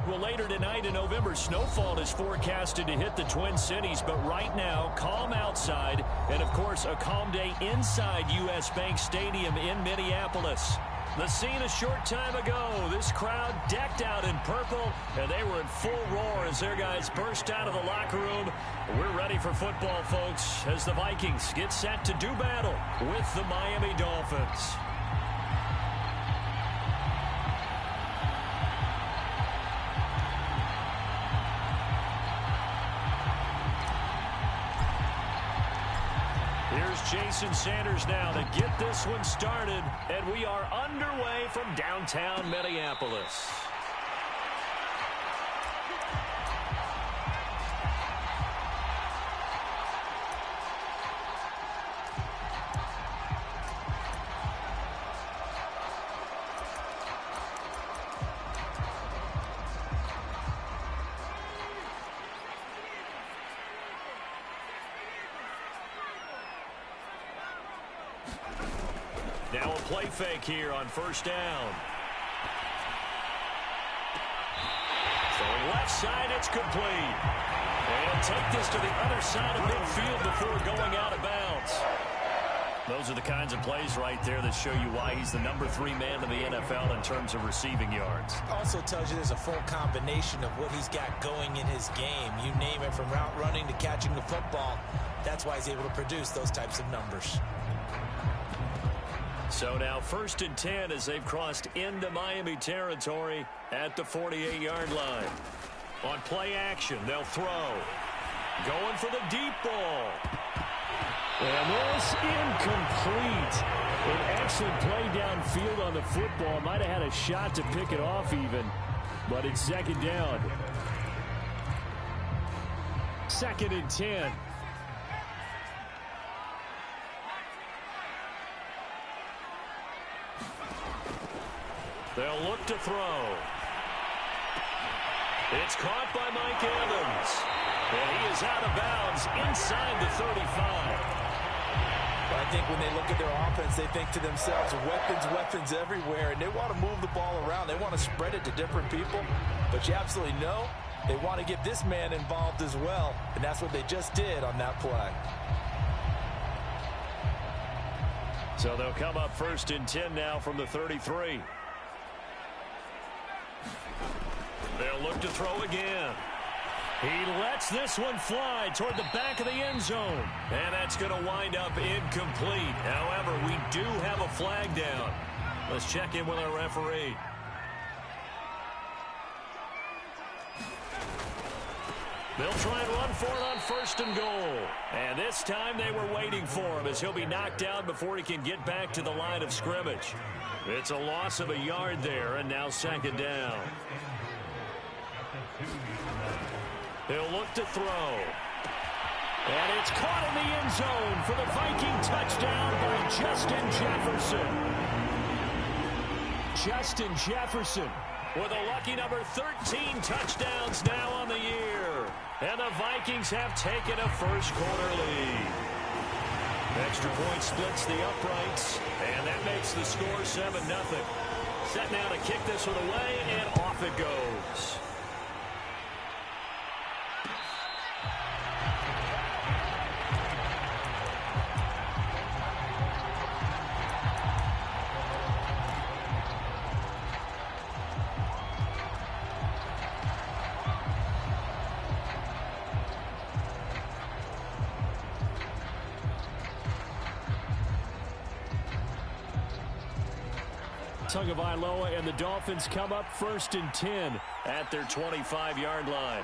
Well, later tonight a November snowfall is forecasted to hit the Twin Cities, but right now, calm outside, and of course, a calm day inside U.S. Bank Stadium in Minneapolis. The scene a short time ago, this crowd decked out in purple, and they were in full roar as their guys burst out of the locker room. We're ready for football, folks, as the Vikings get set to do battle with the Miami Dolphins. Here's Jason Sanders now to get this one started, and we are underway from downtown Minneapolis. Now a play fake here on first down. Throwing left side, it's complete. And take this to the other side of midfield before going out of bounds. Those are the kinds of plays right there that show you why he's the number 3 man in the NFL in terms of receiving yards. Also tells you there's a full combination of what he's got going in his game. You name it, from route running to catching the football. That's why he's able to produce those types of numbers. So now 1st and 10 as they've crossed into Miami territory at the 48-yard line. On play action, they'll throw. Going for the deep ball. And this incomplete. An excellent play downfield on the football. Might have had a shot to pick it off even, but it's 2nd down. 2nd and 10. They'll look to throw. It's caught by Mike Evans. And he is out of bounds inside the 35. But I think when they look at their offense, they think to themselves, weapons everywhere, and they want to move the ball around. They want to spread it to different people. But you absolutely know they want to get this man involved as well, and that's what they just did on that play. So they'll come up 1st and 10 now from the 33. They'll look to throw again. He lets this one fly toward the back of the end zone. And that's going to wind up incomplete. However, we do have a flag down. Let's check in with our referee. They'll try and run for it on 1st and goal. And this time they were waiting for him as he'll be knocked down before he can get back to the line of scrimmage. It's a loss of a yard there, and now 2nd down. He'll look to throw. And it's caught in the end zone for the Viking touchdown by Justin Jefferson. Justin Jefferson with a lucky number 13 touchdowns now on the year. And the Vikings have taken a first-quarter lead. Extra point splits the uprights, and that makes the score 7-0. Set now to kick this one away, and off it goes. Tagovailoa and the Dolphins come up 1st and 10 at their 25-yard line.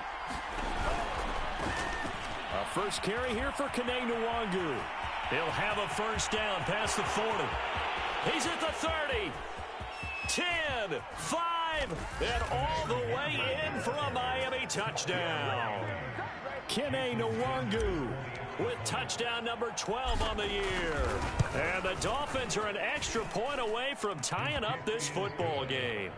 A first carry here for Kene Nwangu. He'll have a first down past the 40. He's at the 30. 10, 5, and all the way in for a Miami touchdown. Kene Nwangu with touchdown number 12 on the year. And the Dolphins are an extra point away from tying up this football game.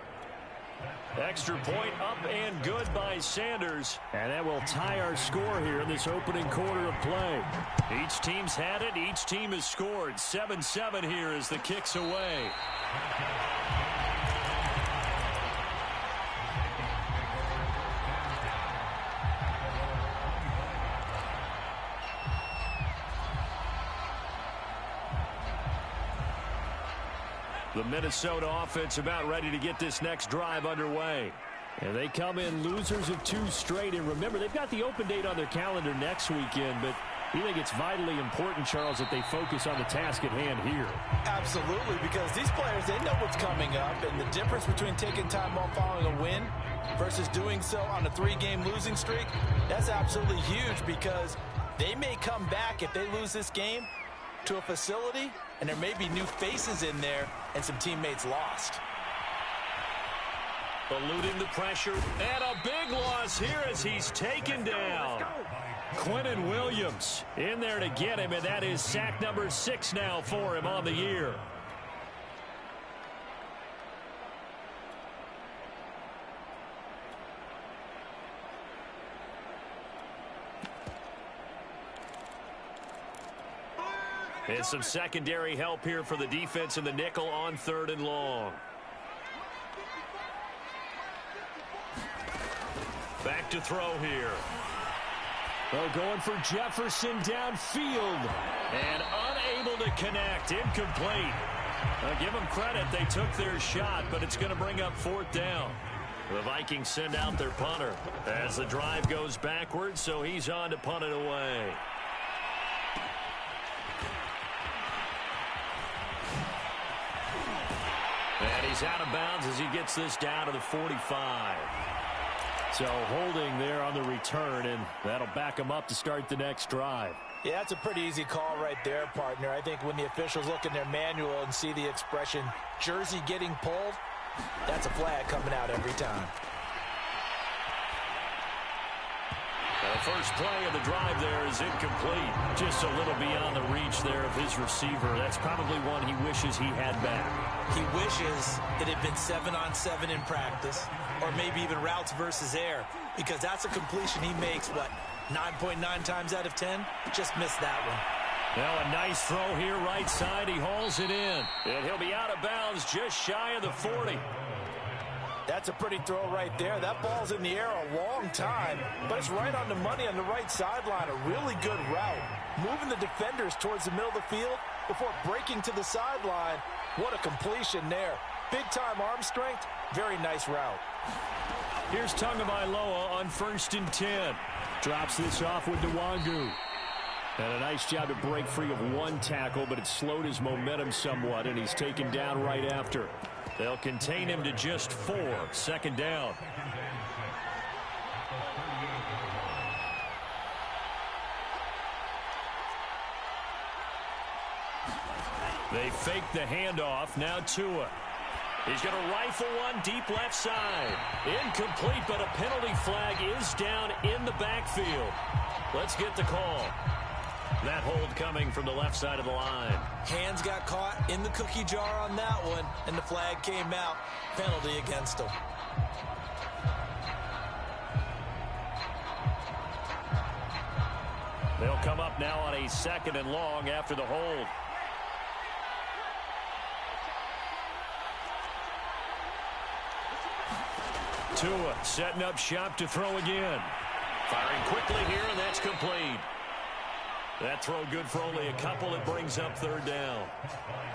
Extra point up and good by Sanders. And that will tie our score here in this opening quarter of play. Each team's had it. Each team has scored. 7-7 here as the kick's away. The Minnesota offense about ready to get this next drive underway. And they come in losers of 2 straight. And remember, they've got the open date on their calendar next weekend, but you think it's vitally important, Charles, that they focus on the task at hand here? Absolutely, because these players, they know what's coming up, and the difference between taking time off following a win versus doing so on a 3-game losing streak, that's absolutely huge, because they may come back if they lose this game to a facility, and there may be new faces in there and some teammates lost. Eluding the pressure, and a big loss here as he's taken down. Quinnen Williams in there to get him, and that is sack number 6 now for him on the year. And some secondary help here for the defense in the nickel on 3rd and long. Back to throw here. Oh, going for Jefferson downfield. And unable to connect. Incomplete. Give them credit. They took their shot, but it's going to bring up 4th down. The Vikings send out their punter as the drive goes backwards, so he's on to punt it away. And he's out of bounds as he gets this down to the 45. So holding there on the return, and that'll back him up to start the next drive. Yeah, that's a pretty easy call right there, partner. I think when the officials look in their manual and see the expression jersey getting pulled, that's a flag coming out every time. The first play of the drive there is incomplete. Just a little beyond the reach there of his receiver. That's probably one he wishes he had back. He wishes it had been 7-on-7 in practice, or maybe even routes versus air, because that's a completion he makes, what, 9.9 times out of 10? Just missed that one. Now a nice throw here right side. He hauls it in. And he'll be out of bounds just shy of the 40. That's a pretty throw right there. That ball's in the air a long time, but it's right on the money on the right sideline. A really good route. Moving the defenders towards the middle of the field before breaking to the sideline. What a completion there. Big-time arm strength. Very nice route. Here's Tagovailoa on 1st and 10. Drops this off with Nwangu. And a nice job to break free of 1 tackle, but it slowed his momentum somewhat, and he's taken down right after. They'll contain him to just 4. 2nd down. They fake the handoff. Now Tua. He's going to rifle one deep left side. Incomplete, but a penalty flag is down in the backfield. Let's get the call. That hold coming from the left side of the line. Hands got caught in the cookie jar on that one, and the flag came out. Penalty against him. They'll come up now on a 2nd and long after the hold. Tua setting up shop to throw again. Firing quickly here, and that's complete. That throw good for only a couple. It brings up 3rd down.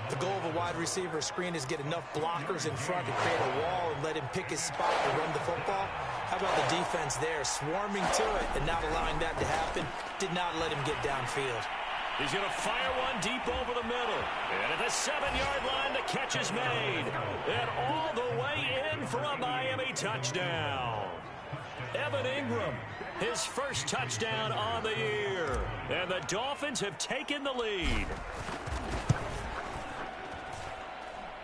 The goal of a wide receiver screen is get enough blockers in front to create a wall and let him pick his spot to run the football. How about the defense there, swarming to it and not allowing that to happen? Did not let him get downfield. He's going to fire one deep over the middle. And at the 7-yard line, the catch is made. And all the way in for a Miami touchdown. Evan Ingram, his first touchdown on the year. And the Dolphins have taken the lead.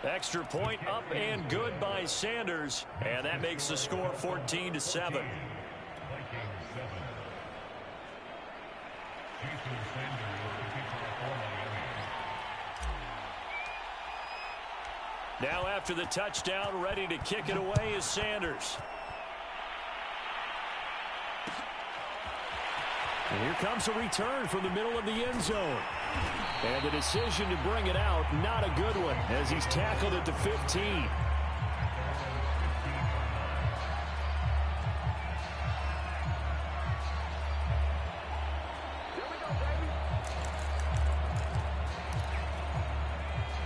Extra point up and good by Sanders. And that makes the score 14-7. Now after the touchdown, ready to kick it away is Sanders. And here comes a return from the middle of the end zone. And the decision to bring it out, not a good one, as he's tackled at the 15.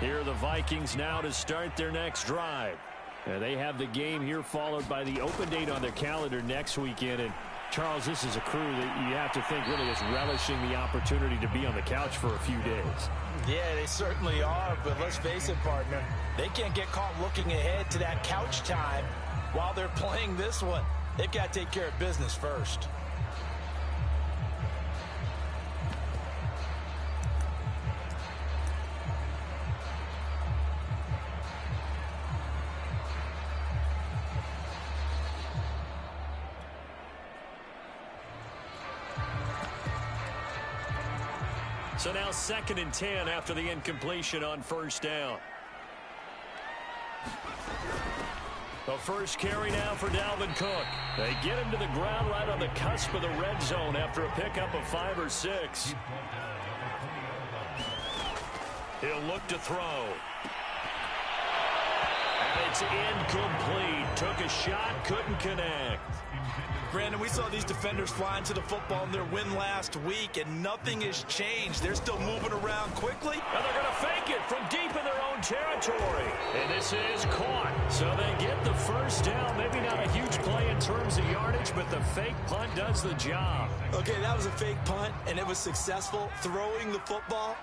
Here are the Vikings now to start their next drive. They have the game here followed by the open date on their calendar next weekend. And Charles, this is a crew that you have to think really is relishing the opportunity to be on the couch for a few days. Yeah, they certainly are, but let's face it, partner. They can't get caught looking ahead to that couch time while they're playing this one. They've got to take care of business first. So now 2nd and 10 after the incompletion on first down. The first carry now for Dalvin Cook. They get him to the ground right on the cusp of the red zone after a pickup of 5 or 6. He'll look to throw. And it's incomplete. Took a shot, couldn't connect. Brandon, we saw these defenders flying to the football in their win last week, and nothing has changed. They're still moving around quickly. And they're going to fake it from deep in their own territory. And this is caught. So they get the first down. Maybe not a huge play in terms of yardage, but the fake punt does the job. Okay, that was a fake punt, and it was successful throwing the football.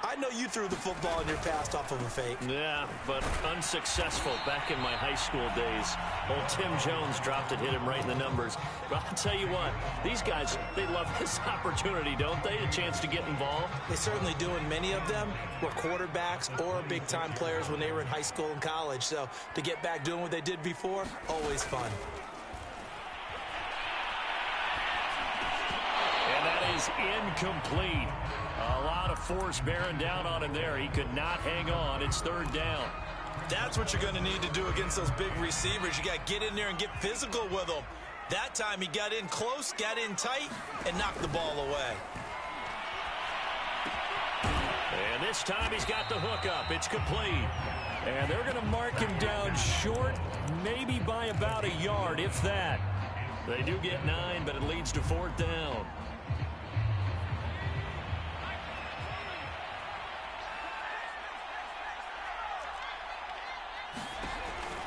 I know you threw the football in your past off of a fake. Yeah, but unsuccessful back in my high school days. Old Tim Jones dropped it, hit him right in the numbers. But I'll tell you what, these guys, they love this opportunity, don't they? A chance to get involved. They certainly do, and many of them were quarterbacks or big-time players when they were in high school and college. So to get back doing what they did before, always fun. And that is incomplete. A lot of force bearing down on him there. He could not hang on. It's 3rd down. That's what you're going to need to do against those big receivers. You got to get in there and get physical with them. That time he got in close, got in tight, and knocked the ball away. And this time he's got the hook up. It's complete. And they're going to mark him down short, maybe by about a yard, if that. They do get 9, but it leads to 4th down.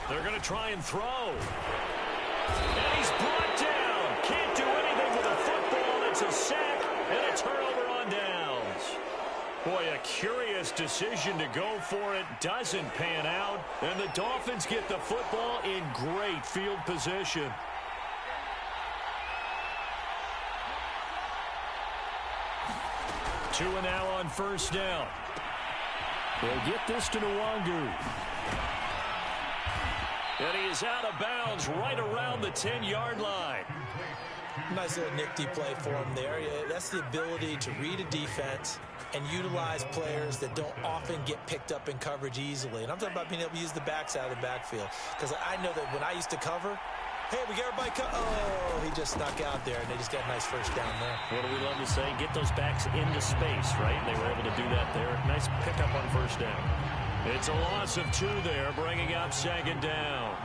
They're going to try and throw. And he's brought down. Can't do anything with a football. It's a sack and a turnover on downs. Boy, a curious decision to go for it. Doesn't pan out. And the Dolphins get the football in great field position. Two and now on first down. They'll get this to Nwangu. And he is out of bounds right around the 10-yard line. Nice little nifty play for him there. Yeah, that's the ability to read a defense and utilize players that don't often get picked up in coverage easily. And I'm talking about being able to use the backside of the backfield. Because I know that when I used to cover, hey, we got everybody oh, he just snuck out there, and they just got a nice first down there. What do we love to say? Get those backs into space, right? And they were able to do that there. Nice pickup on first down. It's a loss of 2 there, bringing up 2nd down.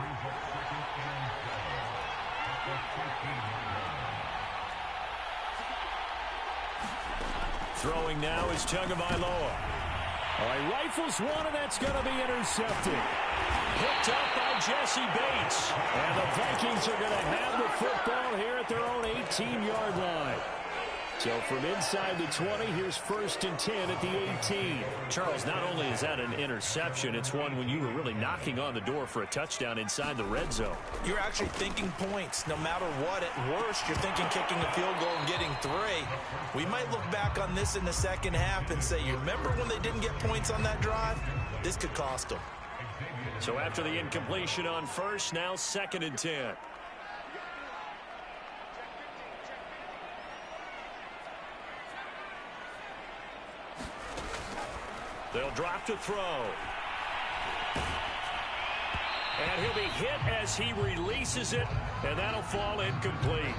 Throwing now is Tagovailoa. All right, rifles one, and that's going to be intercepted. Picked up by Jesse Bates. And the Vikings are going to have the football here at their own 18-yard line. So from inside the 20, here's 1st and 10 at the 18. Charles, not only is that an interception, it's one when you were really knocking on the door for a touchdown inside the red zone. You're actually thinking points. No matter what, at worst, you're thinking kicking a field goal and getting 3. We might look back on this in the second half and say, you remember when they didn't get points on that drive? This could cost them. So after the incompletion on first, now 2nd and 10. They'll drop to throw. And he'll be hit as he releases it, and that'll fall incomplete.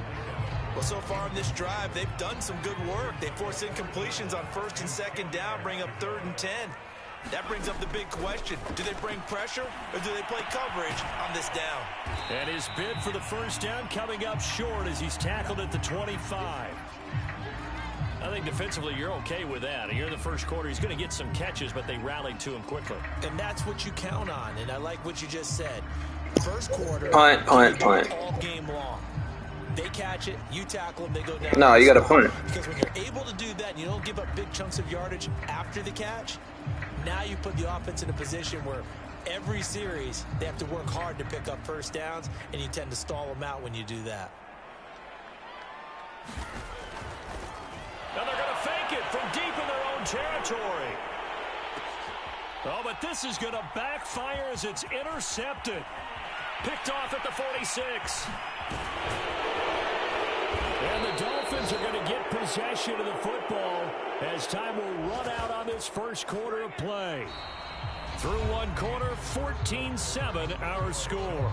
Well, so far in this drive, they've done some good work. They force incompletions on 1st and 2nd down, bring up 3rd and 10. That brings up the big question. Do they bring pressure, or do they play coverage on this down? And his bid for the first down coming up short as he's tackled at the 25. I think defensively you're okay with that. Here in the first quarter, he's going to get some catches, but they rallied to him quickly. And that's what you count on, and I like what you just said. First quarter, Punt. all game long. They catch it, you tackle them, they go down. No, you got to punt. Because when you're able to do that and you don't give up big chunks of yardage after the catch, now you put the offense in a position where every series they have to work hard to pick up first downs, and you tend to stall them out when you do that. And they're going to fake it from deep in their own territory. Oh, but this is going to backfire as it's intercepted. Picked off at the 46. And the Dolphins are going to get possession of the football as time will run out on this first quarter of play. Through one quarter, 14-7 our score.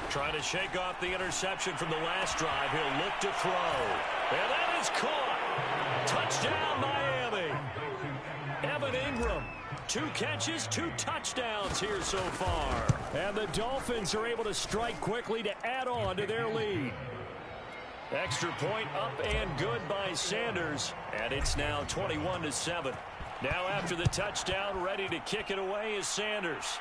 Trying to shake off the interception from the last drive. He'll look to throw. And that is caught. Touchdown, Miami. Evan Ingram, 2 catches, 2 touchdowns here so far. And the Dolphins are able to strike quickly to add on to their lead. Extra point up and good by Sanders. And it's now 21-7. Now after the touchdown, ready to kick it away is Sanders.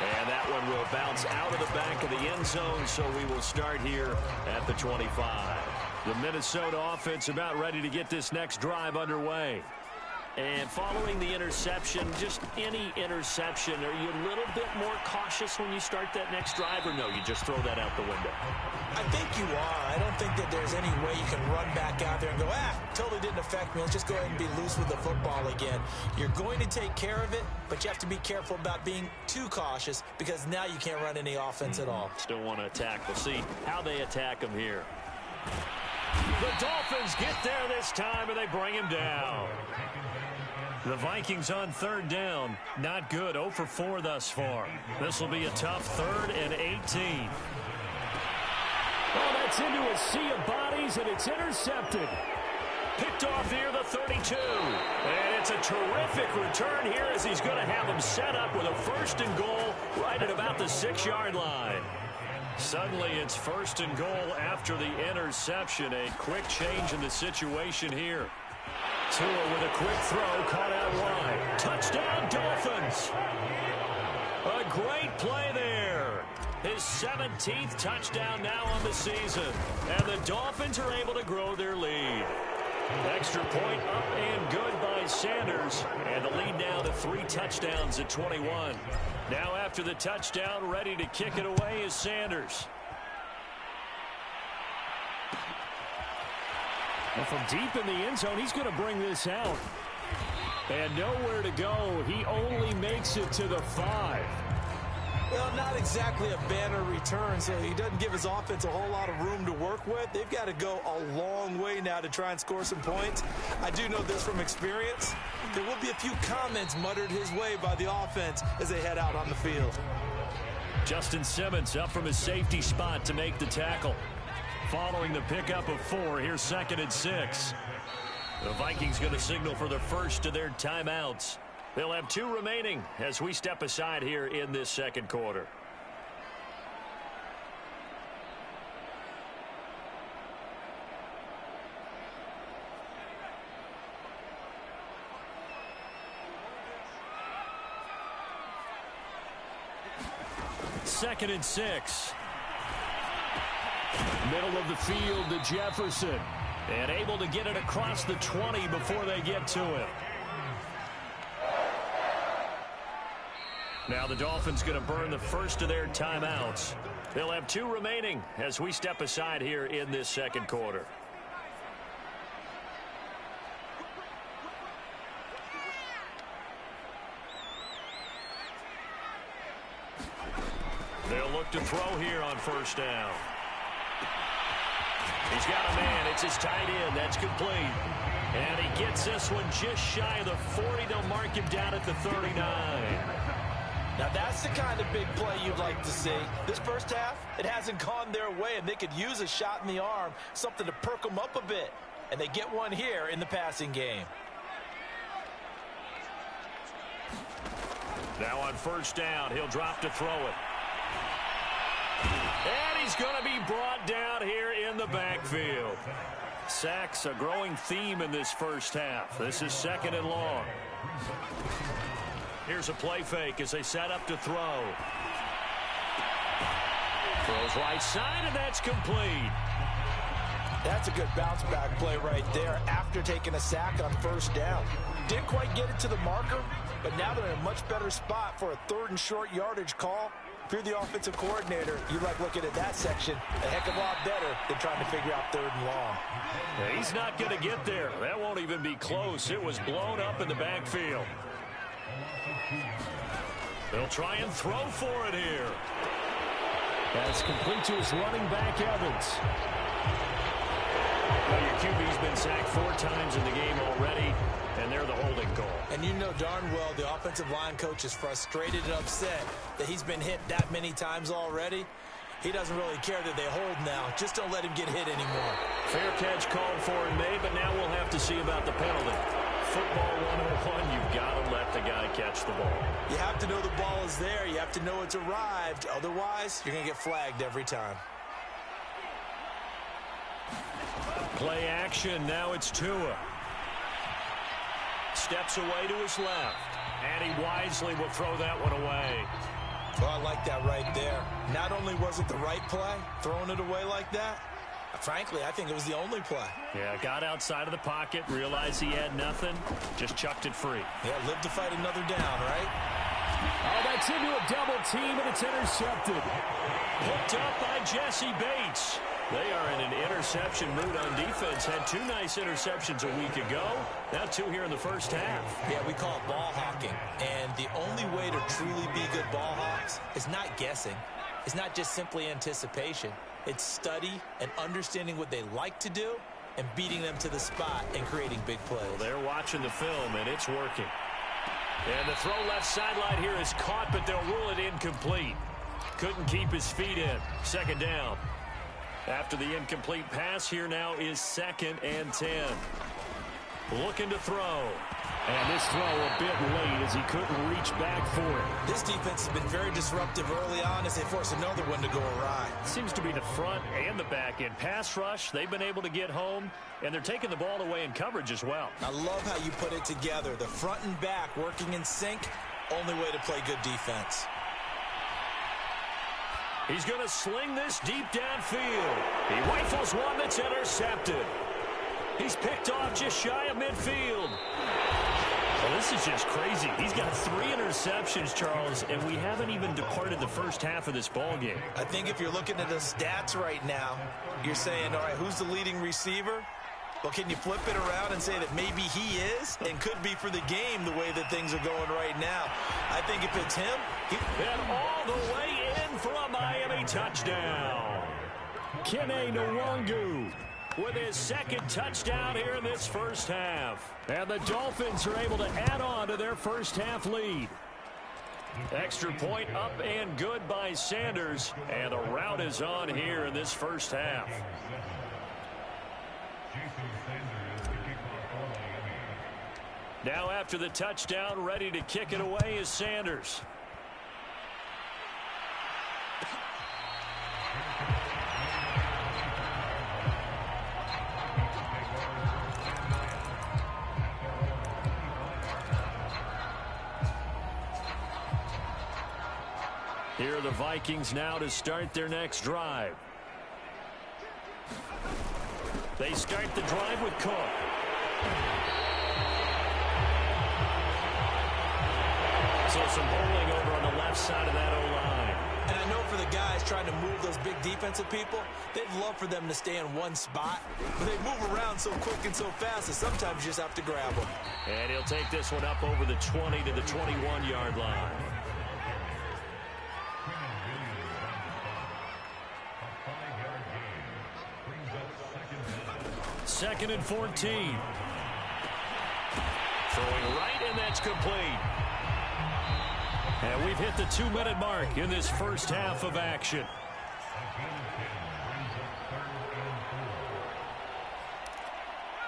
And that one will bounce out of the back of the end zone, so we will start here at the 25. The Minnesota offense about ready to get this next drive underway. And following the interception, just any interception, are you a little bit more cautious when you start that next drive, or no, you just throw that out the window? I think you are. I don't think that there's any way you can run back out there and go, totally didn't affect me. Let's just go ahead and be loose with the football again. You're going to take care of it, but you have to be careful about being too cautious because now you can't run any offense at all. Still want to attack. We'll see how they attack him here. The Dolphins get there this time, and they bring him down. The Vikings on third down. Not good. 0 for 4 thus far. This will be a tough 3rd and 18. Oh, that's into a sea of bodies, and it's intercepted. Picked off near the 32. And it's a terrific return here as he's going to have him set up with a 1st and goal right at about the 6-yard line. Suddenly it's 1st and goal after the interception. A quick change in the situation here. Tua with a quick throw, caught out wide. Touchdown, Dolphins. A great play there. His 17th touchdown now on the season. And the Dolphins are able to grow their lead. Extra point up and good by Sanders. And the lead now to 3 touchdowns at 21. Now after the touchdown, ready to kick it away is Sanders. And from deep in the end zone, he's going to bring this out. And nowhere to go. He only makes it to the 5. Well, not exactly a banner return, so he doesn't give his offense a whole lot of room to work with. They've got to go a long way now to try and score some points. I do know this from experience. There will be a few comments muttered his way by the offense as they head out on the field. Justin Simmons up from his safety spot to make the tackle. Following the pickup of 4, here's 2nd and 6. The Vikings going to signal for the first of their timeouts. They'll have 2 remaining as we step aside here in this second quarter. Second and 6. Middle of the field to Jefferson. And able to get it across the 20 before they get to it. Now the Dolphins going to burn the first of their timeouts. They'll have 2 remaining as we step aside here in this second quarter. back to throw here on first down. He's got a man. It's his tight end. That's complete. And he gets this one just shy of the 40. They'll mark him down at the 39. Now that's the kind of big play you'd like to see. This first half, it hasn't gone their way, and they could use a shot in the arm, something to perk them up a bit. And they get one here in the passing game. Now on first down, he'll drop to throw it. And he's going to be brought down here in the backfield. Sacks, a growing theme in this first half. This is 2nd and long. Here's a play fake as they set up to throw. Throws right side, and that's complete. That's a good bounce back play right there after taking a sack on first down. Didn't quite get it to the marker, but now they're in a much better spot for a 3rd and short yardage call. If you're the offensive coordinator, you like looking at that section a heck of a lot better than trying to figure out 3rd and long. Yeah, he's not going to get there. That won't even be close. It was blown up in the backfield. They'll try and throw for it here. That's complete to his running back, Evans. Well, your QB's been sacked 4 times in the game already, and they're the holding goal. And you know darn well the offensive line coach is frustrated and upset that he's been hit that many times already. He doesn't really care that they hold now. Just don't let him get hit anymore. Fair catch called for and made, but now we'll have to see about the penalty. Football 101, you've got to let the guy catch the ball. You have to know the ball is there. You have to know it's arrived. Otherwise, you're going to get flagged every time. Play action. Now it's Tua. Steps away to his left. And he wisely will throw that one away. Well, I like that right there. Not only was it the right play, throwing it away like that, frankly, I think it was the only play. Yeah, got outside of the pocket, realized he had nothing, just chucked it free. Yeah, live to fight another down, right? Oh, that's into a double team, and it's intercepted. Picked up by Jesse Bates. They are in an interception mood on defense. Had 2 nice interceptions a week ago. Now 2 here in the first half. Yeah, we call it ball hawking. And the only way to truly be good ball hawks is not guessing. It's not just simply anticipation. It's study and understanding what they like to do and beating them to the spot and creating big plays. Well, they're watching the film, and it's working. And the throw left sideline here is caught, but they'll rule it incomplete. Couldn't keep his feet in. 2nd down. After the incomplete pass, here now is 2nd and 10. Looking to throw. And this throw a bit late as he couldn't reach back for it. This defense has been very disruptive early on as they force another one to go awry. Seems to be the front and the back end. Pass rush, they've been able to get home, and they're taking the ball away in coverage as well. I love how you put it together. The front and back working in sync, only way to play good defense. He's going to sling this deep downfield. He rifles one that's intercepted. He's picked off just shy of midfield. Well, this is just crazy. He's got 3 interceptions, Charles, and we haven't even departed the first half of this ball game. I think if you're looking at the stats right now, you're saying, all right, who's the leading receiver? Well, can you flip it around and say that maybe he is and could be for the game the way that things are going right now? I think if it's him, and all the way in for a Miami touchdown. Kene Nwangu with his 2nd touchdown here in this first half. And the Dolphins are able to add on to their first half lead. Extra point up and good by Sanders. And the route is on here in this first half. Now after the touchdown, ready to kick it away is Sanders. Here are the Vikings now to start their next drive. They start the drive with Cook. So some holding over on the left side of that O-line. And I know for the guys trying to move those big defensive people, they'd love for them to stay in one spot. But they move around so quick and so fast that sometimes you just have to grab them. And he'll take this one up over the 20 to the 21-yard line. 2nd and 14. Throwing right, and that's complete. And we've hit the 2-minute mark in this first half of action.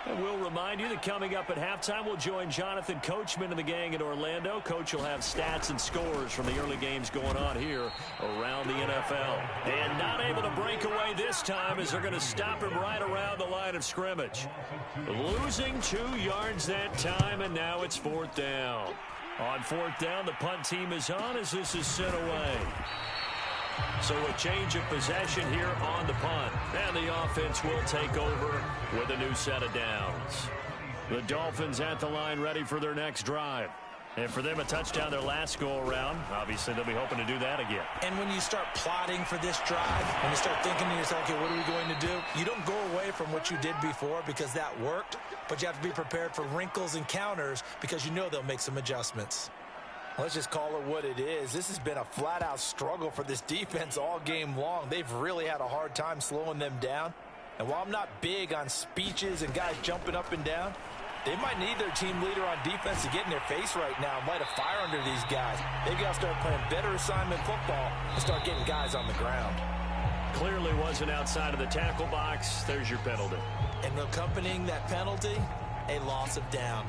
And we'll remind you that coming up at halftime, we'll join Jonathan Coachman and the gang in Orlando. Coach will have stats and scores from the early games going on here around the NFL. And not able to break away this time as they're going to stop him right around the line of scrimmage. Losing 2 yards that time, and now it's 4th down. On 4th down, the punt team is on as this is sent away. So a change of possession here on the punt. And the offense will take over with a new set of downs. The Dolphins at the line ready for their next drive. And for them, a touchdown their last go-around. Obviously, they'll be hoping to do that again. And when you start plotting for this drive, when you start thinking to yourself, okay, what are we going to do? You don't go away from what you did before because that worked, but you have to be prepared for wrinkles and counters because you know they'll make some adjustments. Let's just call it what it is. This has been a flat-out struggle for this defense all game long. They've really had a hard time slowing them down. And while I'm not big on speeches and guys jumping up and down, they might need their team leader on defense to get in their face right now and light a fire under these guys. They've got to start playing better assignment football and start getting guys on the ground. Clearly wasn't outside of the tackle box. There's your penalty. And accompanying that penalty, a loss of down.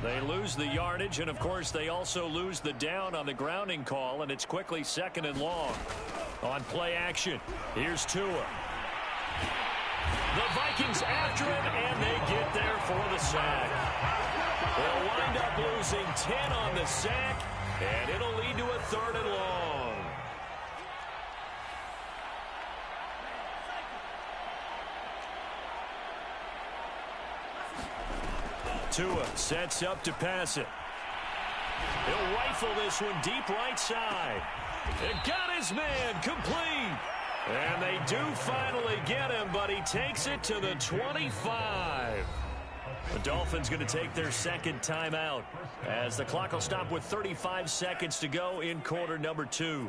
They lose the yardage, and of course they also lose the down on the grounding call, and it's quickly 2nd and long. On play action, here's Tua. The Vikings after him, and they get there for the sack. They'll wind up losing 10 on the sack, and it'll lead to a 3rd and long. Tua sets up to pass it. He'll rifle this one deep right side. It got his man complete. And they do finally get him, but he takes it to the 25. The Dolphins going to take their 2nd timeout as the clock will stop with 35 seconds to go in quarter number 2.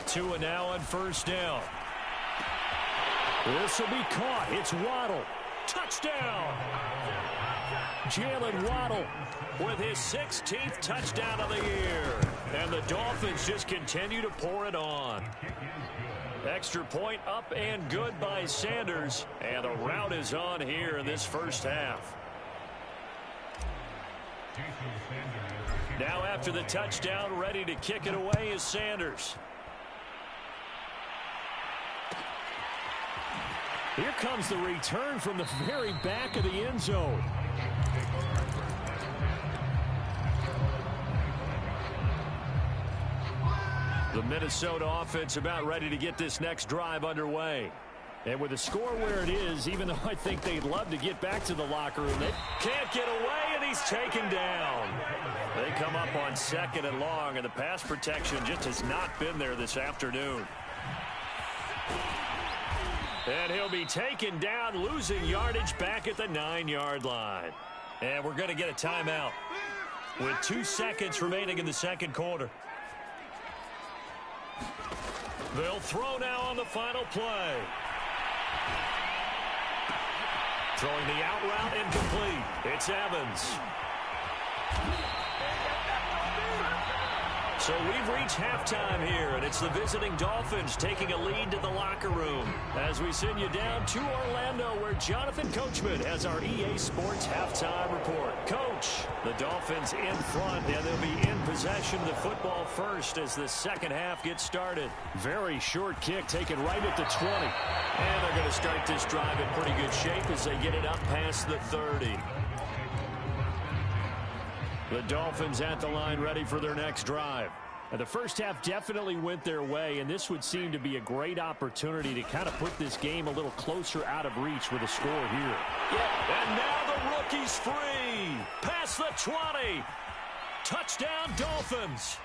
Tua now on 1st down. This will be caught. It's Waddle. Touchdown! Jalen Waddle with his 16th touchdown of the year. And the Dolphins just continue to pour it on. Extra point up and good by Sanders. And the route is on here in this first half. Now after the touchdown, ready to kick it away is Sanders. Here comes the return from the very back of the end zone. The Minnesota offense about ready to get this next drive underway. And with the score where it is, even though I think they'd love to get back to the locker room, they can't get away, and he's taken down. They come up on 2nd and long, and the pass protection just has not been there this afternoon. And he'll be taken down, losing yardage back at the 9-yard line. And we're going to get a timeout with 2 seconds remaining in the 2nd quarter. They'll throw now on the final play. Throwing the out route incomplete. It's Evans. So we've reached halftime here, and it's the visiting Dolphins taking a lead to the locker room as we send you down to Orlando, where Jonathan Coachman has our EA Sports halftime report. Coach, the Dolphins in front, and they'll be in possession of the football first as the 2nd half gets started. Very short kick taken right at the 20. And they're going to start this drive in pretty good shape as they get it up past the 30. The Dolphins at the line ready for their next drive. And the first half definitely went their way, and this would seem to be a great opportunity to kind of put this game a little closer out of reach with a score here. Yeah. And now the rookie's free. Past the 20. Touchdown Dolphins.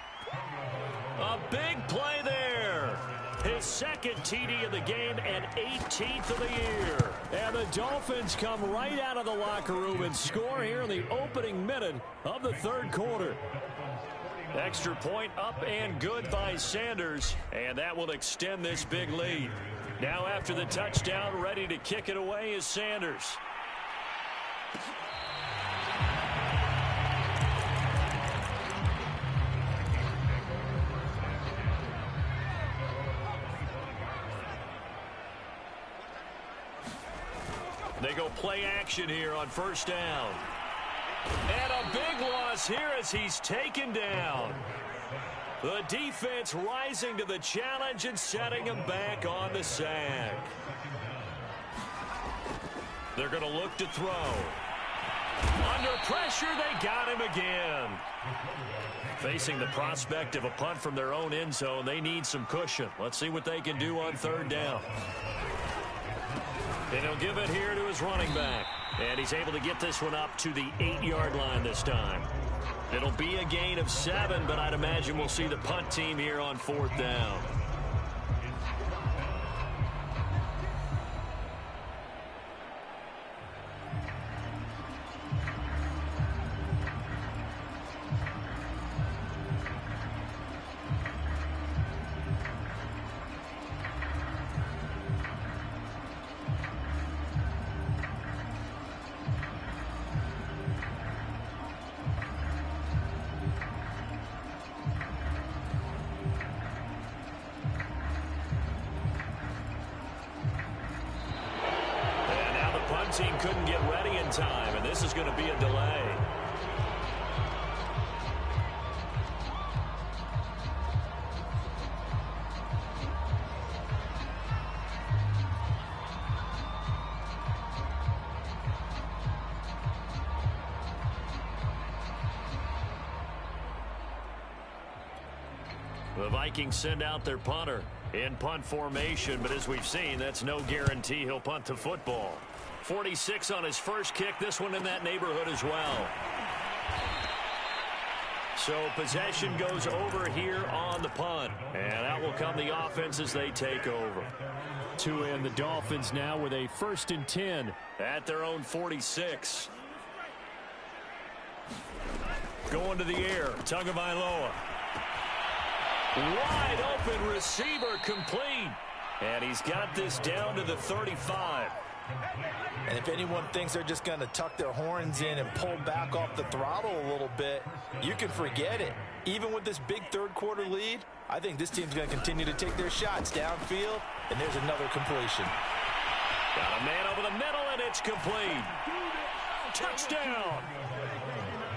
A big play there. He The second TD of the game and 18th of the year. And the Dolphins come right out of the locker room and score here in the opening minute of the third quarter. Extra point up and good by Sanders, and that will extend this big lead. Now after the touchdown, ready to kick it away is Sanders. They go play action here on first down. And a big loss here as he's taken down. The defense rising to the challenge and setting him back on the sack. They're going to look to throw. Under pressure, they got him again. Facing the prospect of a punt from their own end zone, they need some cushion. Let's see what they can do on third down. And he'll give it here to his running back. And he's able to get this one up to the 8-yard line this time. It'll be a gain of 7, but I'd imagine we'll see the punt team here on fourth down. Team couldn't get ready in time, and this is going to be a delay. The Vikings send out their punter in punt formation, but as we've seen, that's no guarantee he'll punt the football. 46 on his first kick, this one in that neighborhood as well. So possession goes over here on the punt, and out will come the offense as they take over. To end the Dolphins now with a 1st and 10 at their own 46. Going to the air, Tagovailoa. Wide open receiver complete, and he's got this down to the 35. And if anyone thinks they're just going to tuck their horns in and pull back off the throttle a little bit, you can forget it. Even with this big third quarter lead, I think this team's going to continue to take their shots downfield, and there's another completion. Got a man over the middle, and it's complete. Touchdown.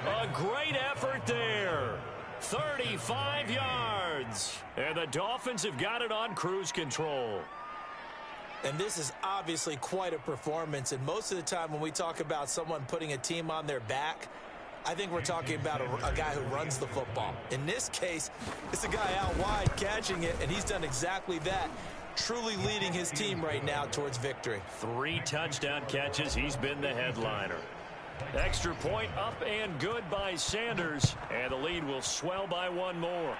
A great effort there. 35 yards. And the Dolphins have got it on cruise control. And this is obviously quite a performance. And most of the time when we talk about someone putting a team on their back, I think we're talking about a guy who runs the football. In this case, it's a guy out wide catching it, and he's done exactly that, truly leading his team right now towards victory. 3 touchdown catches. He's been the headliner. Extra point up and good by Sanders, and the lead will swell by 1 more.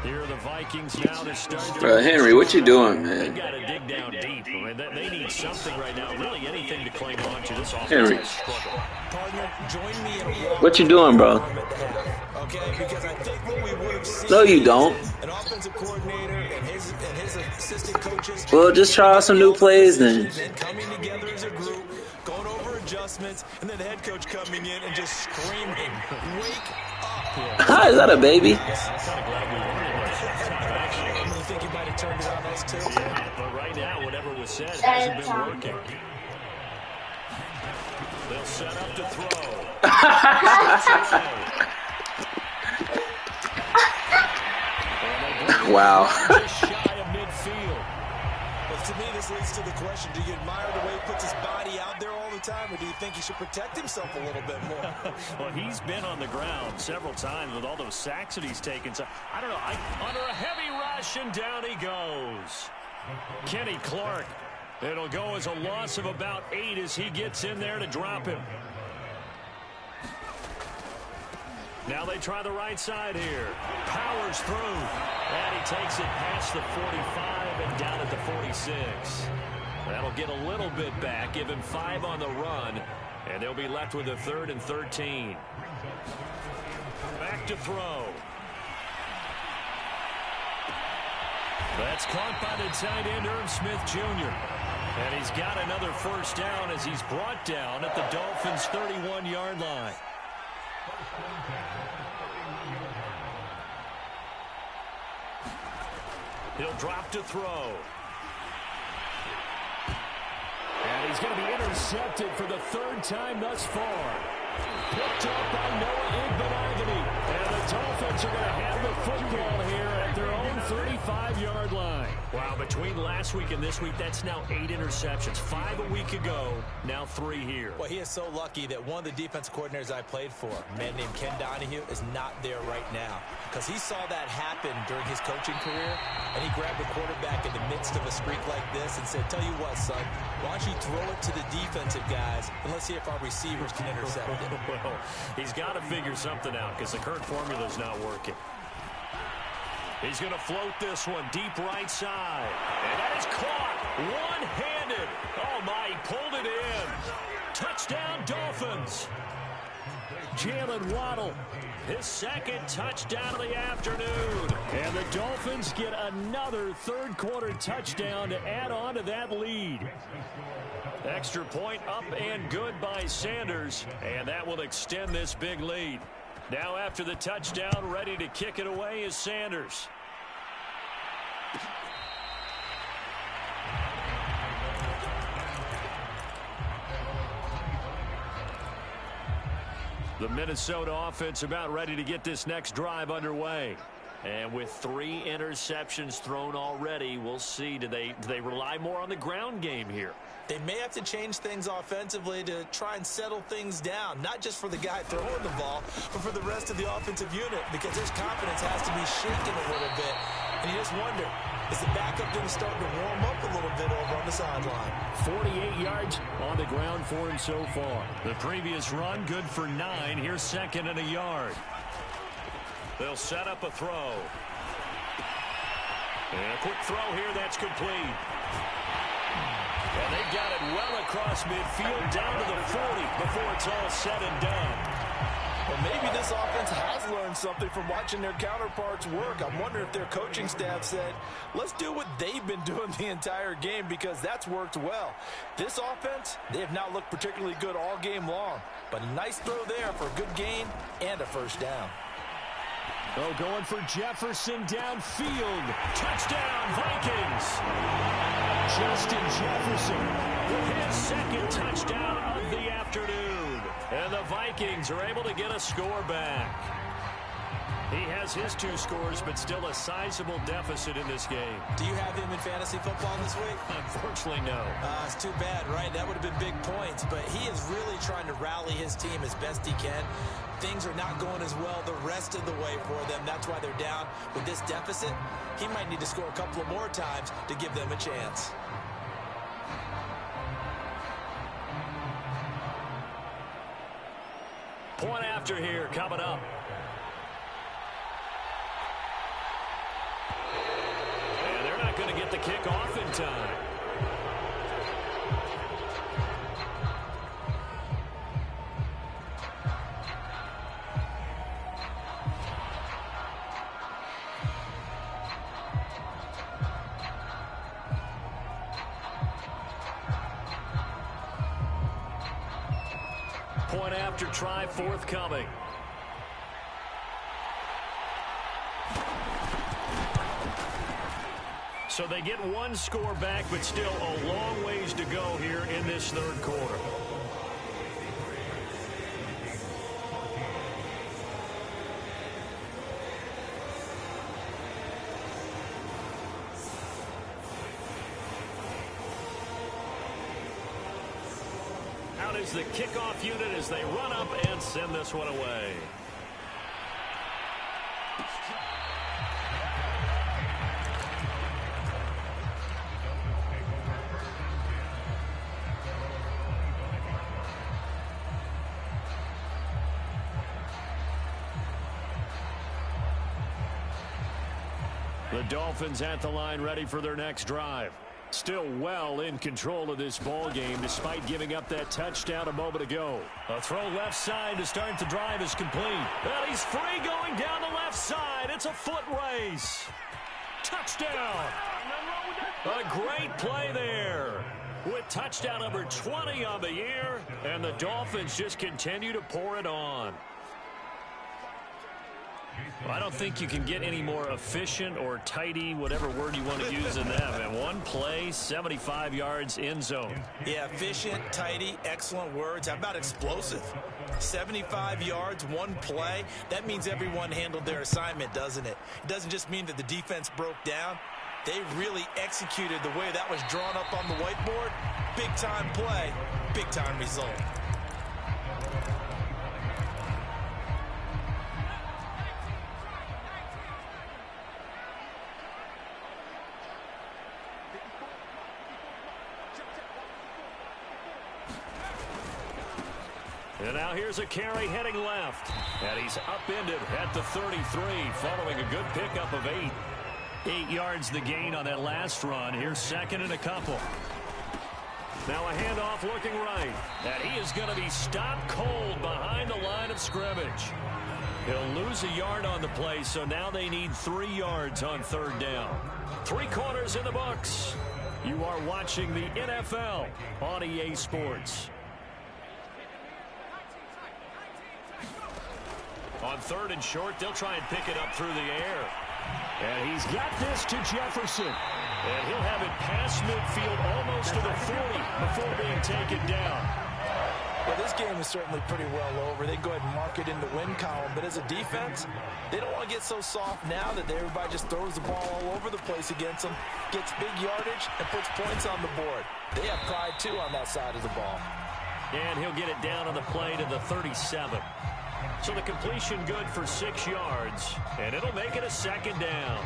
Here are the Vikings now to start. Henry, what you doing, man? They've got to dig down deep. I mean, they need something right now, really anything to cling on to. This offense Henry, Partner, join me in a what you doing, bro? Okay, because I think what we would have seen. No, you don't. An offensive coordinator and his assistant coaches. Well, just try out some new plays then. Coming together as a group, going over adjustments, and then the head coach coming in and just screaming, "Wake up!" Hi, is that a baby? I'm kind of glad we won it. You think you might have turned it on us too? Yeah, but right now, whatever was said hasn't been working. They'll set up to throw. Wow. Just shy of midfield. Well, to me, this leads to the question, do you admire the way he puts his body out there all the time, or do you think he should protect himself a little bit more? Well, he's been on the ground several times with all those sacks that he's taken. So, I don't know. Under a heavy rush, and down he goes. Kenny Clark. It'll go as a loss of about 8 as he gets in there to drop him. Now they try the right side here. Powers through. And he takes it past the 45 and down at the 46. That'll get a little bit back, give him 5 on the run, and they'll be left with a 3rd and 13. Back to throw. That's caught by the tight end, Irv Smith Jr. And he's got another first down as he's brought down at the Dolphins' 31-yard line. He'll drop to throw. And he's going to be intercepted for the 3rd time thus far. Picked up by Noah Igbinoghene. And the Dolphins are going to have the football here at their own 35-yard line. Wow, between last week and this week, that's now 8 interceptions. 5 a week ago, now 3 here. Well, he is so lucky that one of the defense coordinators I played for, a man named Ken Donahue, is not there right now. Because he saw that happen during his coaching career, and he grabbed the quarterback in the midst of a streak like this and said, tell you what, son, why don't you throw it to the defensive guys, and let's see if our receivers can intercept it. Well, he's got to figure something out because the current formula is not working. He's going to float this one deep right side. And that is caught one-handed. Oh, my, he pulled it in. Touchdown, Dolphins. Jalen Waddle, his 2nd touchdown of the afternoon. And the Dolphins get another 3rd quarter touchdown to add on to that lead. Extra point up and good by Sanders. And that will extend this big lead. Now after the touchdown, ready to kick it away is Sanders. The Minnesota offense about ready to get this next drive underway. And with 3 interceptions thrown already, we'll see. Do they rely more on the ground game here? They may have to change things offensively to try and settle things down, not just for the guy throwing the ball, but for the rest of the offensive unit, because his confidence has to be shaken a little bit. And you just wonder, is the backup going to start to warm up a little bit over on the sideline? 48 yards on the ground for him so far. The previous run, good for 9. Here's 2nd and a yard. They'll set up a throw. And a quick throw here, that's complete. And they got it well across midfield down to the 40 before it's all said and done. Well, maybe this offense has learned something from watching their counterparts work. I wonder if their coaching staff said, let's do what they've been doing the entire game, because that's worked well. This offense, they have not looked particularly good all game long. But a nice throw there for a good gain and a first down. Oh, going for Jefferson downfield. Touchdown, Vikings. Justin Jefferson with his 2nd touchdown of the afternoon. And the Vikings are able to get a score back. He has his 2 scores, but still a sizable deficit in this game. Do you have him in fantasy football this week? Unfortunately, no. It's too bad, right? That would have been big points. But he is really trying to rally his team as best he can. Things are not going as well the rest of the way for them. That's why they're down with this deficit. He might need to score a couple of more times to give them a chance. Point after here coming up. And they're not going to get the kick off in time. Point after try forthcoming. So they get 1 score back, but still a long ways to go here in this 3rd quarter. Out is the kickoff unit as they run up and send this one away. The Dolphins at the line ready for their next drive. Still well in control of this ball game despite giving up that touchdown a moment ago. A throw left side to start the drive is complete. And he's free going down the left side. It's a foot race. Touchdown. A great play there with touchdown number 20 on the year. And the Dolphins just continue to pour it on. Well, I don't think you can get any more efficient or tidy, whatever word you want to use in that. And one play, 75 yards in zone. Yeah, efficient, tidy, excellent words. How about explosive? 75 yards, one play. That means everyone handled their assignment, doesn't it? It doesn't just mean that the defense broke down. They really executed the way that was drawn up on the whiteboard. Big-time play, big-time result. And now here's a carry heading left. And he's upended at the 33 following a good pickup of 8. 8 yards the gain on that last run. Here's second and a couple. Now a handoff looking right. And he is going to be stopped cold behind the line of scrimmage. He'll lose a yard on the play, so now they need 3 yards on third down. 3 quarters in the books. You are watching the NFL on EA Sports. On third and short, they'll try and pick it up through the air. And he's got this to Jefferson. And he'll have it past midfield almost to the 40 before being taken down. Well, this game is certainly pretty well over. They can go ahead and mark it in the win column. But as a defense, they don't want to get so soft now that everybody just throws the ball all over the place against them, gets big yardage, and puts points on the board. They have pride, too, on that side of the ball. And he'll get it down on the play to the 37. So the completion good for 6 yards, and it'll make it a second down.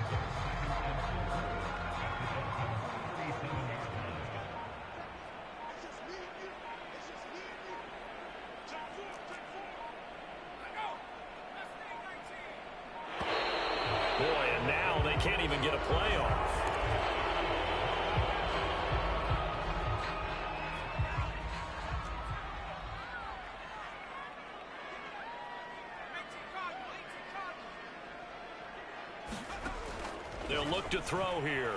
Boy, and now they can't even get a play off. They'll look to throw here.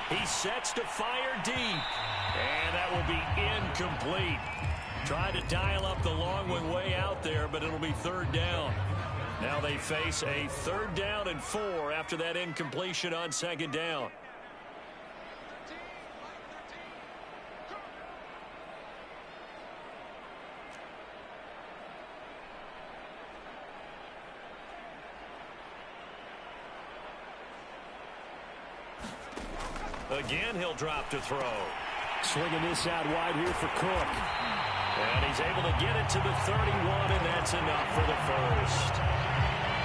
He sets to fire deep. And that will be incomplete. Try to dial up the long one way out there, but it'll be third down. Now they face a 3rd down and 4 after that incompletion on 2nd down. Again, he'll drop to throw. Swinging this out wide here for Cook. And he's able to get it to the 31, and that's enough for the first.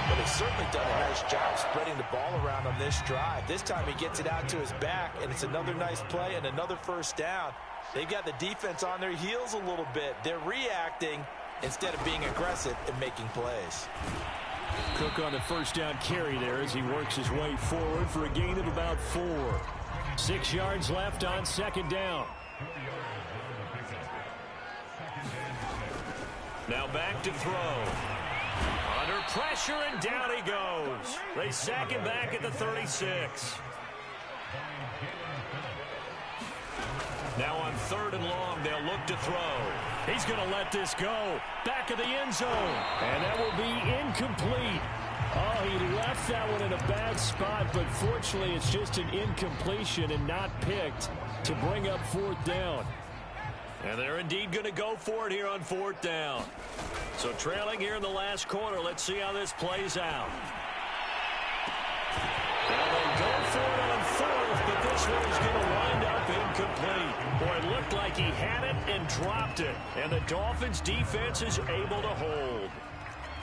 But he's certainly done a nice job spreading the ball around on this drive. This time he gets it out to his back, and it's another nice play and another first down. They've got the defense on their heels a little bit. They're reacting instead of being aggressive and making plays. Cook on the first down carry there as he works his way forward for a gain of about 4. 6 yards left on 2nd down. Now back to throw. Under pressure, and down he goes. They sack him back at the 36. Now on 3rd and long, they'll look to throw. He's going to let this go. Back of the end zone. And that will be incomplete. Oh, he left that one in a bad spot, but fortunately it's just an incompletion and not picked to bring up 4th down. And they're indeed going to go for it here on 4th down. So trailing here in the last quarter, let's see how this plays out. Well, they go for it on 4th, but this one is going to wind up incomplete. Boy, it looked like he had it and dropped it. And the Dolphins defense is able to hold.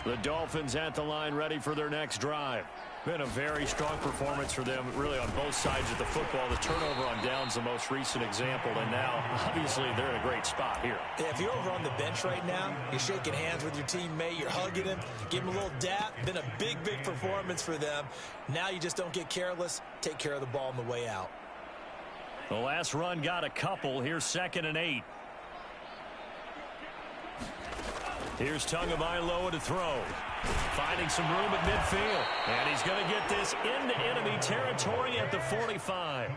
The Dolphins at the line ready for their next drive. Been a very strong performance for them, really, on both sides of the football. The turnover on downs, the most recent example, and now, obviously, they're in a great spot here. Yeah, if you're over on the bench right now, you're shaking hands with your teammate, you're hugging him, give him a little dap. Been a big, big performance for them. Now you just don't get careless. Take care of the ball on the way out. The last run got a couple. Here's 2nd and 8. Here's Tagovailoa to throw. Finding some room at midfield. And he's going to get this into enemy territory at the 45.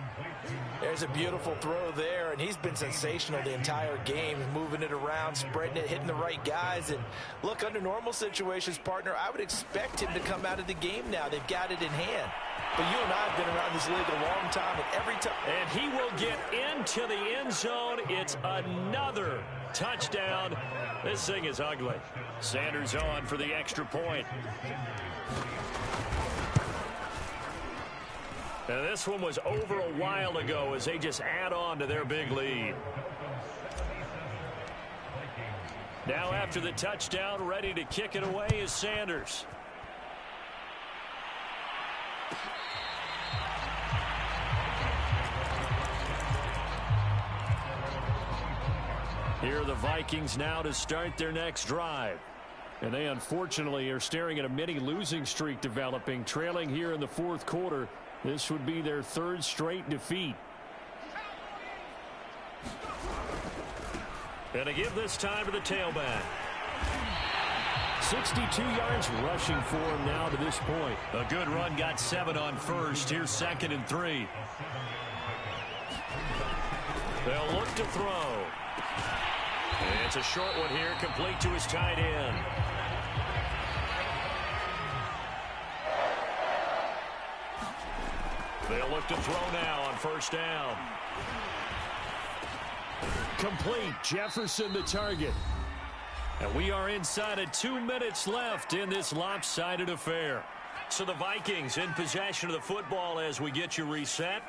There's a beautiful throw there, and he's been sensational the entire game, moving it around, spreading it, hitting the right guys. And look, under normal situations, partner, I would expect him to come out of the game now. They've got it in hand. But you and I have been around this league a long time, and every time... And he will get into the end zone. It's another touchdown. This thing is ugly. Sanders on for the extra point. Now this one was over a while ago as they just add on to their big lead. Now after the touchdown, ready to kick it away is Sanders. Here are the Vikings now to start their next drive. And they unfortunately are staring at a mini losing streak developing, trailing here in the 4th quarter. This would be their 3rd straight defeat. And to give this time to the tailback. 62 yards rushing for him now to this point. A good run, got 7 on first. Here's 2nd and 3. They'll look to throw. And it's a short one here, complete to his tight end. They'll look to throw now on 1st down. Complete. Jefferson the target. And we are inside of 2 minutes left in this lopsided affair. So the Vikings in possession of the football as we get you reset.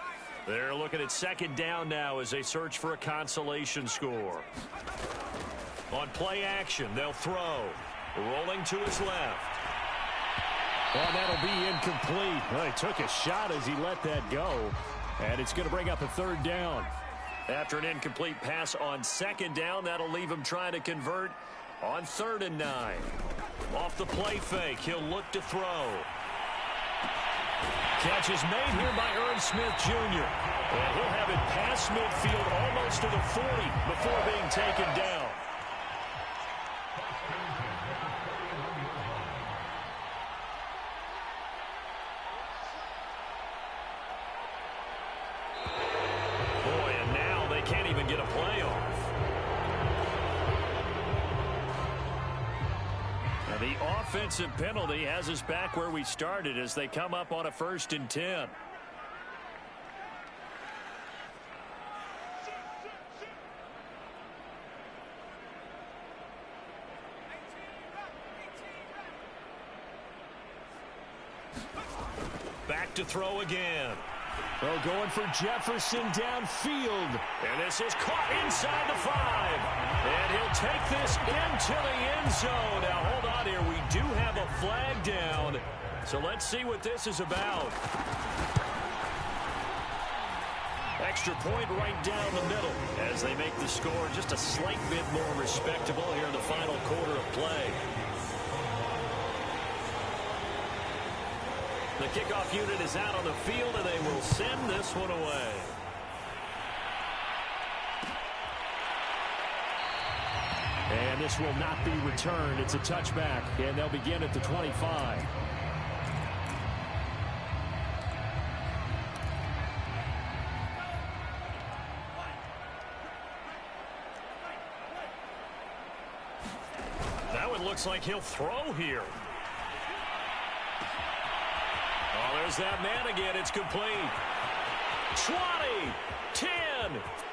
They're looking at 2nd down now as they search for a consolation score. On play action, they'll throw. Rolling to his left. Well, that'll be incomplete. Well, he took a shot as he let that go. And it's going to bring up a 3rd down. After an incomplete pass on 2nd down, that'll leave him trying to convert on 3rd and 9. Off the play fake, he'll look to throw. Catch is made here by Irv Smith Jr. And he'll have it past midfield almost to the 40 before being taken down. Boy, and now they can't even get a play off. And the offensive penalty has us back where we started as they come up on a 1st and 10. Back to throw again. Oh, going for Jefferson downfield. And this is caught inside the 5. And he'll take this into the end zone. Now, hold on here. We do have a flag down. So let's see what this is about. Extra point right down the middle as they make the score just a slight bit more respectable here in the final quarter of play. The kickoff unit is out on the field, and they will send this one away. And this will not be returned. It's a touchback, and they'll begin at the 25. That one looks like he'll throw here. Oh, there's that man again. It's complete. 20, 10,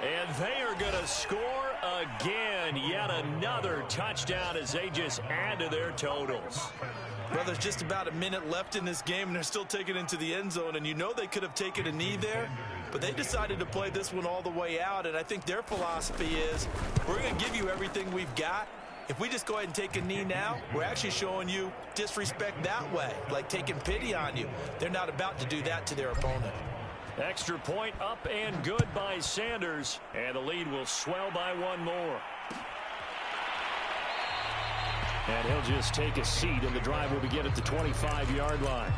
and they are going to score again. Yet another touchdown as they just add to their totals. Well, there's just about a minute left in this game, and they're still taking it into the end zone. And you know they could have taken a knee there, but they decided to play this one all the way out. And I think their philosophy is, we're going to give you everything we've got, if we just go ahead and take a knee now, we're actually showing you disrespect that way, like taking pity on you. They're not about to do that to their opponent. Extra point up and good by Sanders, and the lead will swell by one more. And he'll just take a seat, and the drive will begin at the 25-yard line.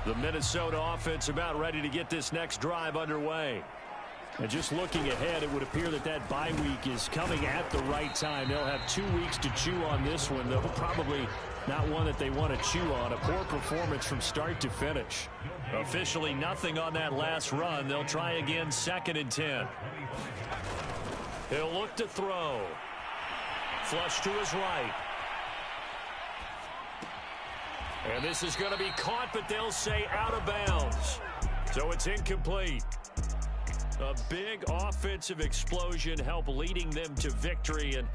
The Minnesota offense about ready to get this next drive underway. And just looking ahead, it would appear that that bye week is coming at the right time. They'll have 2 weeks to chew on this one, though probably not one that they want to chew on. A poor performance from start to finish. Officially nothing on that last run. They'll try again, 2nd and 10. He'll look to throw. Flush to his right. And this is going to be caught, but they'll say out of bounds. So it's incomplete. A big offensive explosion helped leading them to victory. And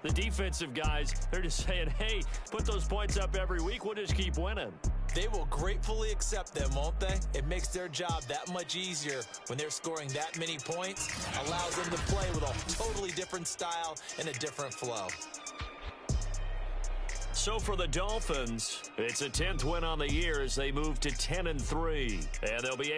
the defensive guys, they're just saying, hey, put those points up every week. We'll just keep winning. They will gratefully accept them, won't they? It makes their job that much easier when they're scoring that many points. Allows them to play with a totally different style and a different flow. So for the Dolphins, it's a 10th win on the year as they move to 10-3. And they'll be able